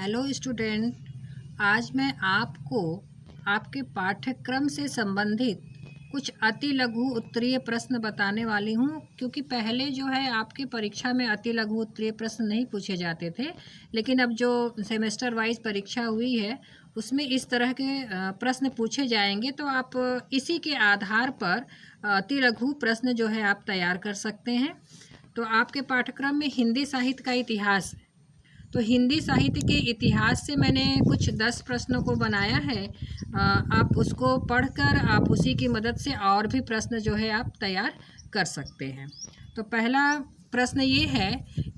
Hello student, आज मैं आपको आपके पाठ्यक्रम से संबंधित कुछ अति लघु उत्तरीय प्रश्न बताने वाली हूँ। क्योंकि पहले जो है आपकी परीक्षा में अति लघु उत्तरीय प्रश्न नहीं पूछे जाते थे, लेकिन अब जो सेमेस्टर वाइज परीक्षा हुई है उसमें इस तरह के प्रश्न पूछे जाएंगे। तो आप इसी के आधार पर अति लघु प्रश्न जो है आप तैयार कर सकते हैं। तो आपके पाठ्यक्रम में हिंदी साहित्य का इतिहास, तो हिंदी साहित्य के इतिहास से मैंने कुछ 10 प्रश्नों को बनाया है। आप उसको पढ़कर आप उसी की मदद से और भी प्रश्न जो है आप तैयार कर सकते हैं। तो पहला प्रश्न ये है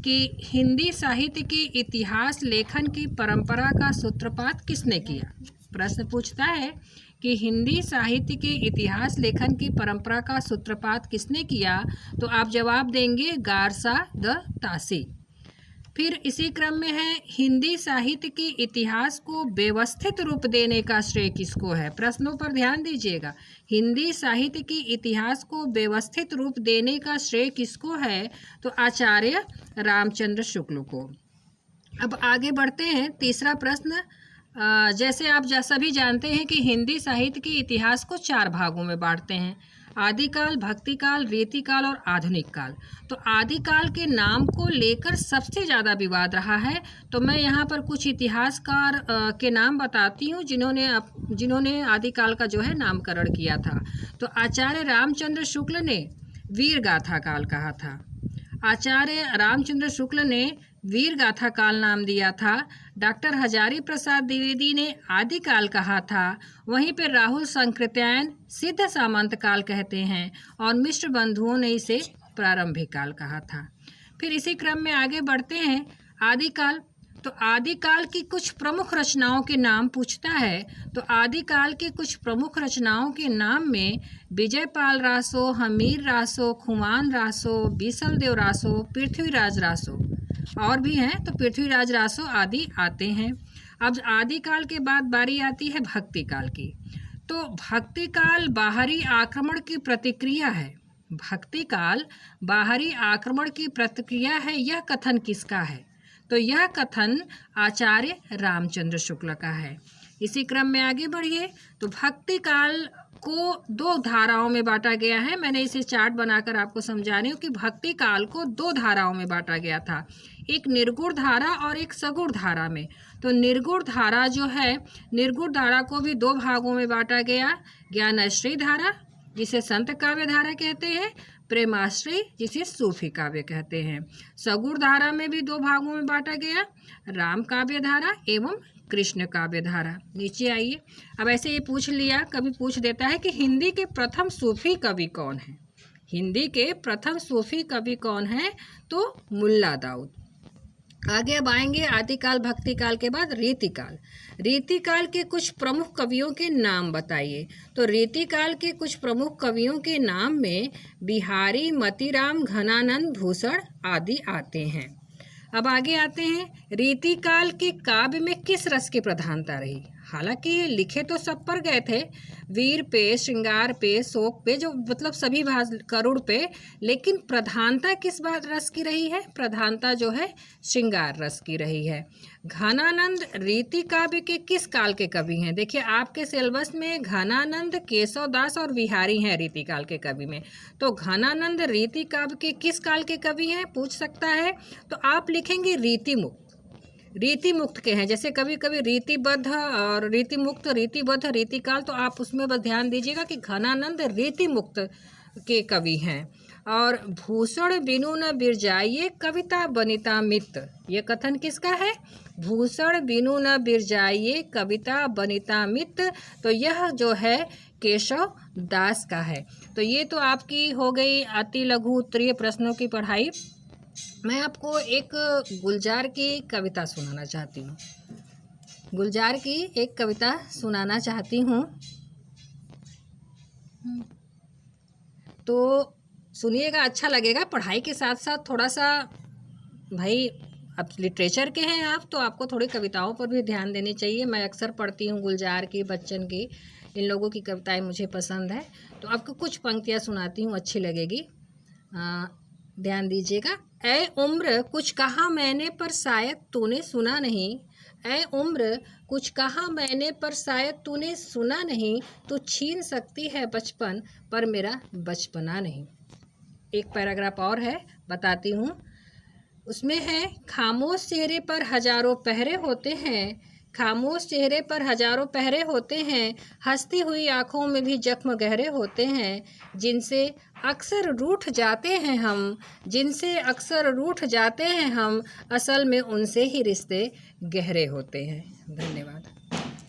कि हिंदी साहित्य के इतिहास लेखन की परंपरा का सूत्रपात किसने किया। प्रश्न पूछता है कि हिंदी साहित्य के इतिहास लेखन की परंपरा का सूत्रपात किसने किया। तो आप जवाब देंगे गारसा द तासी। फिर इसी क्रम में है हिंदी साहित्य के इतिहास को व्यवस्थित रूप देने का श्रेय किसको है। प्रश्नों पर ध्यान दीजिएगा। हिंदी साहित्य के इतिहास को व्यवस्थित रूप देने का श्रेय किसको है। तो आचार्य रामचंद्र शुक्ल को। अब आगे बढ़ते हैं। तीसरा प्रश्न, जैसे आप सभी जानते हैं कि हिंदी साहित्य के इतिहास को 4 भागों में बांटते हैं: आदिकाल, भक्तिकाल, रीतिकाल और आधुनिक काल। तो आदिकाल के नाम को लेकर सबसे ज़्यादा विवाद रहा है। तो मैं यहाँ पर कुछ इतिहासकार के नाम बताती हूँ जिन्होंने आदिकाल का जो है नामकरण किया था। तो आचार्य रामचंद्र शुक्ल ने वीर गाथा काल कहा था। आचार्य रामचंद्र शुक्ल ने वीर गाथा काल नाम दिया था। डॉक्टर हजारी प्रसाद द्विवेदी ने आदिकाल कहा था। वहीं पर राहुल संकृत्यायन सिद्ध सामंत काल कहते हैं और मिश्र बंधुओं ने इसे प्रारंभिक काल कहा था। फिर इसी क्रम में आगे बढ़ते हैं। आदिकाल, तो आदिकाल की कुछ प्रमुख रचनाओं के नाम पूछता है। तो आदिकाल की कुछ प्रमुख रचनाओं के नाम में विजयपाल रासो, हमीर रासो, खुमान रासो, बीसलदेव रासो, पृथ्वीराज रासो और भी हैं। तो पृथ्वीराज रासो आदि आते हैं। अब आदिकाल के बाद बारी आती है भक्तिकाल की। तो भक्तिकाल बाहरी आक्रमण की प्रतिक्रिया है। भक्तिकाल बाहरी आक्रमण की प्रतिक्रिया है, यह कथन किसका है। तो यह कथन आचार्य रामचंद्र शुक्ल का है। इसी क्रम में आगे बढ़िए। तो भक्तिकाल को 2 धाराओं में बांटा गया है। मैंने इसे चार्ट बनाकर आपको समझा रही हूँ कि भक्तिकाल को 2 धाराओं में बांटा गया था, एक निर्गुण धारा और एक सगुण धारा में। तो निर्गुण धारा जो है, निर्गुण धारा को भी 2 भागों में बांटा गया: ज्ञानाश्रय धारा जिसे संत काव्य धारा कहते हैं, प्रेमाश्रय जिसे सूफी काव्य कहते हैं। सगुण धारा में भी 2 भागों में बांटा गया: राम काव्य धारा एवं कृष्ण काव्य धारा। नीचे आइए। अब ऐसे ये पूछ लिया, कभी पूछ देता है कि हिंदी के प्रथम सूफी कवि कौन है। हिंदी के प्रथम सूफी कवि कौन है। तो मुल्ला दाऊद। आगे अब आएंगे आदिकाल भक्तिकाल के बाद रीतिकाल। रीतिकाल के कुछ प्रमुख कवियों के नाम बताइए। तो रीतिकाल के कुछ प्रमुख कवियों के नाम में बिहारी, मतीराम, घनानंद, भूषण आदि आते हैं। अब आगे आते हैं। रीतिकाल के काव्य में किस रस की प्रधानता रही। हालांकि ये लिखे तो सब पर गए थे, वीर पे, श्रृंगार पे, शोक पे, जो मतलब सभी करुण पे, लेकिन प्रधानता किस बात रस की रही है। प्रधानता जो है श्रृंगार रस की रही है। घनानंद रीति काव्य के किस काल के कवि हैं। देखिए आपके सिलेबस में घनानंद, केशव दास और बिहारी हैं रीति काल के कवि में। तो घनानंद रीति काव्य के किस काल के कवि हैं पूछ सकता है। तो आप लिखेंगे रीतिमुक्त। रीतिमुक्त के हैं, जैसे कभी कभी रीतिबद्ध और रीतिमुक्त, रीतिबद्ध, रीतिकाल, तो आप उसमें बस ध्यान दीजिएगा कि घनानंद रीतिमुक्त के कवि हैं। और भूषण बिनु न बिरजाइए कविता बनिता मित, ये कथन किसका है। भूषण बिनु न बिरजाइए कविता बनिता मित, तो यह जो है केशव दास का है। तो ये तो आपकी हो गई अति लघु उत्तरीय प्रश्नों की पढ़ाई। मैं आपको एक गुलजार की कविता सुनाना चाहती हूँ। गुलजार की एक कविता सुनाना चाहती हूँ, तो सुनिएगा, अच्छा लगेगा। पढ़ाई के साथ साथ थोड़ा सा, भाई अब लिटरेचर के हैं आप, तो आपको थोड़ी कविताओं पर भी ध्यान देनी चाहिए। मैं अक्सर पढ़ती हूँ गुलजार की, बच्चन की, इन लोगों की कविताएं मुझे पसंद है। तो आपको कुछ पंक्तियाँ सुनाती हूँ, अच्छी लगेगी, ध्यान दीजिएगा। ऐ उम्र कुछ कहा मैंने पर शायद तूने सुना नहीं, ऐ उम्र कुछ कहा मैंने पर शायद तूने सुना नहीं, तू छीन सकती है बचपन पर मेरा बचपना नहीं। एक पैराग्राफ और है, बताती हूँ। उसमें है, खामोश चेहरे पर हजारों पहरे होते हैं, खामोश चेहरे पर हजारों पहरे होते हैं, हंसती हुई आंखों में भी जख्म गहरे होते हैं, जिनसे अक्सर रूठ जाते हैं हम, जिनसे अक्सर रूठ जाते हैं हम, असल में उनसे ही रिश्ते गहरे होते हैं। धन्यवाद।